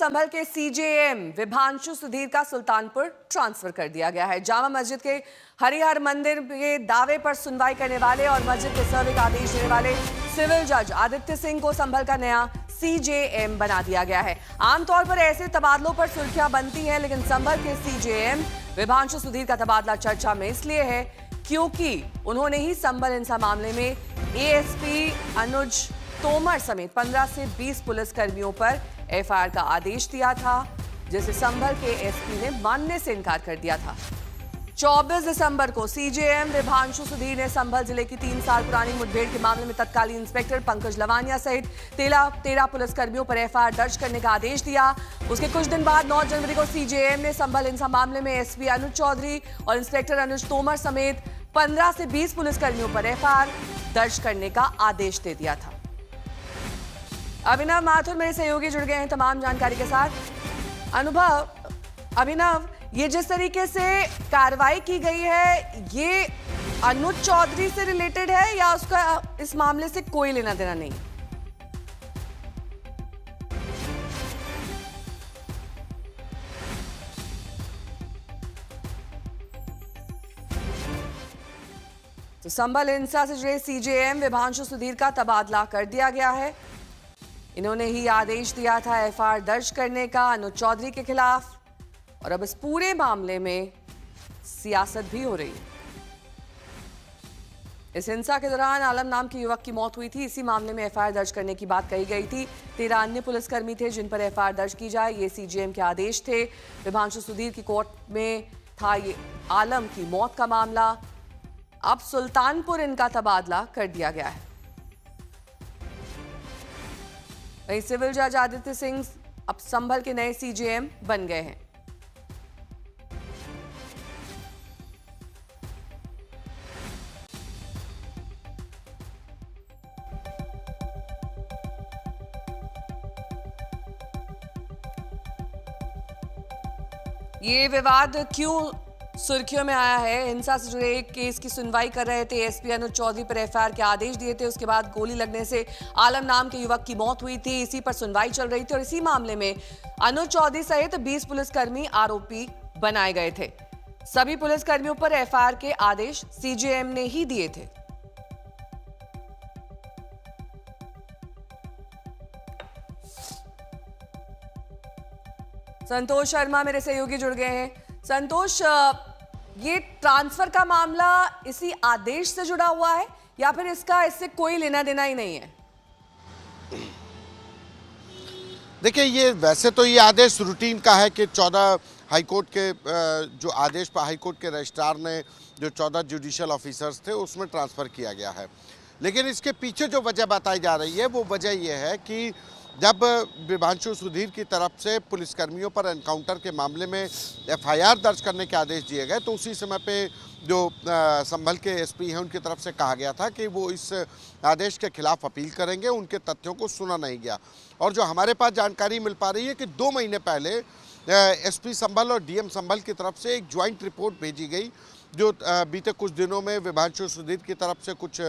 संभल के सीजेएम विभांशु सुधीर का सुल्तानपुर ट्रांसफर कर दिया गया है। जामा मस्जिद के हरिहर मंदिर के दावे पर सुनवाई करने वाले और मस्जिद के सर्वे का आदेश देने वाले सिविल जज आदित्य सिंह को संभल का नया सीजेएम बना दिया गया है। आमतौर पर ऐसे तबादलों पर सुर्खियां बनती हैं, लेकिन संभल के सीजेएम विभांशु सुधीर का तबादला चर्चा में इसलिए है क्योंकि उन्होंने ही संभल हिंसा मामले में एएसपी अनुज तोमर समेत 15 से 20 पुलिसकर्मियों पर एफआईआर का आदेश दिया था, जिसे संभल के एसपी ने मानने से इनकार कर दिया था। 24 दिसंबर को सीजेएम विभांशु सुधीर ने संभल जिले की 3 साल पुरानी मुठभेड़ के मामले में तत्कालीन इंस्पेक्टर पंकज लवानिया सहित 13 पुलिसकर्मियों पर एफआईआर दर्ज करने का आदेश दिया। उसके कुछ दिन बाद 9 जनवरी को सीजेएम ने संभल हिंसा मामले में एसपी अनुज चौधरी और इंस्पेक्टर अनुज तोमर समेत 15 से 20 पुलिसकर्मियों पर एफआईआर दर्ज करने का आदेश दे दिया था। अभिनव माथुर मेरे सहयोगी जुड़ गए हैं तमाम जानकारी के साथ। अभिनव, ये जिस तरीके से कार्रवाई की गई है, ये अनुज चौधरी से रिलेटेड है या उसका इस मामले से कोई लेना देना नहीं? तो संभल हिंसा से जुड़े सीजेएम विभांशु सुधीर का तबादला कर दिया गया है। इन्होंने ही आदेश दिया था एफआईआर दर्ज करने का अनुज चौधरी के खिलाफ, और अब इस पूरे मामले में सियासत भी हो रही है। इस हिंसा के दौरान आलम नाम के युवक की मौत हुई थी। इसी मामले में एफआईआर दर्ज करने की बात कही गई थी। 13 अन्य पुलिसकर्मी थे जिन पर एफआईआर दर्ज की जाए, ये सीजेएम के आदेश थे। विभांशु सुधीर की कोर्ट में था ये आलम की मौत का मामला। अब सुल्तानपुर इनका तबादला कर दिया गया है। वहीं सिविल जज आदित्य सिंह अब संभल के नए सीजेएम बन गए हैं। ये विवाद क्यों सुर्खियों में आया है? हिंसा से जुड़े एक केस की सुनवाई कर रहे थे, एसपी अनुज चौधरी पर एफआईआर के आदेश दिए थे। उसके बाद गोली लगने से आलम नाम के युवक की मौत हुई थी। इसी पर सुनवाई चल रही थी और इसी मामले में अनुज चौधरी सहित 20 पुलिसकर्मी आरोपी बनाए गए थे। सभी पुलिसकर्मियों पर एफआईआर के आदेश सीजेएम ने ही दिए थे। संतोष शर्मा मेरे सहयोगी जुड़ गए हैं। संतोष, ये ट्रांसफर का मामला इसी आदेश से जुड़ा हुआ है या फिर इससे कोई लेना देना ही नहीं है? देखिए, ये वैसे तो ये आदेश रूटीन का है कि 14 हाईकोर्ट के जो आदेश पर हाईकोर्ट के रजिस्ट्रार ने जो 14 जुडिशियल ऑफिसर्स थे उसमें ट्रांसफ़र किया गया है। लेकिन इसके पीछे जो वजह बताई जा रही है वो वजह ये है कि जब विभांशु सुधीर की तरफ से पुलिसकर्मियों पर एनकाउंटर के मामले में एफआईआर दर्ज करने के आदेश दिए गए, तो उसी समय पे जो संभल के एसपी हैं उनकी तरफ से कहा गया था कि वो इस आदेश के खिलाफ अपील करेंगे। उनके तथ्यों को सुना नहीं गया। और जो हमारे पास जानकारी मिल पा रही है कि 2 महीने पहले एसपी संभल और डीएम संभल की तरफ से एक ज्वाइंट रिपोर्ट भेजी गई, जो बीते कुछ दिनों में विभांशु सुधीर की तरफ से कुछ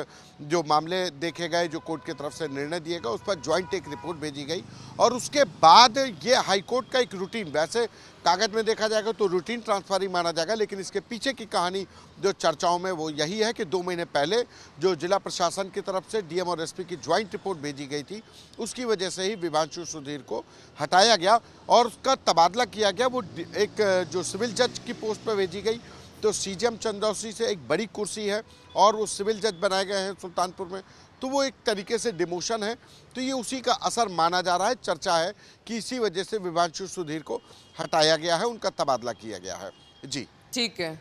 जो मामले देखे गए, जो कोर्ट की तरफ से निर्णय दिए गए, उस पर ज्वाइंट एक रिपोर्ट भेजी गई। और उसके बाद ये हाईकोर्ट का एक रूटीन, वैसे कागज में देखा जाएगा तो रूटीन ट्रांसफर ही माना जाएगा, लेकिन इसके पीछे की कहानी जो चर्चाओं में वो यही है कि 2 महीने पहले जो जिला प्रशासन की तरफ से डीएम और एसपी की ज्वाइंट रिपोर्ट भेजी गई थी, उसकी वजह से ही विभांशु सुधीर को हटाया गया और उसका तबादला किया गया। वो एक जो सिविल जज की पोस्ट पर भेजी गई, तो सीजेएम चंदौसी से एक बड़ी कुर्सी है और वो सिविल जज बनाए गए हैं सुल्तानपुर में, तो वो एक तरीके से डिमोशन है। तो ये उसी का असर माना जा रहा है। चर्चा है कि इसी वजह से विभांशु सुधीर को हटाया गया है, उनका तबादला किया गया है। जी ठीक है।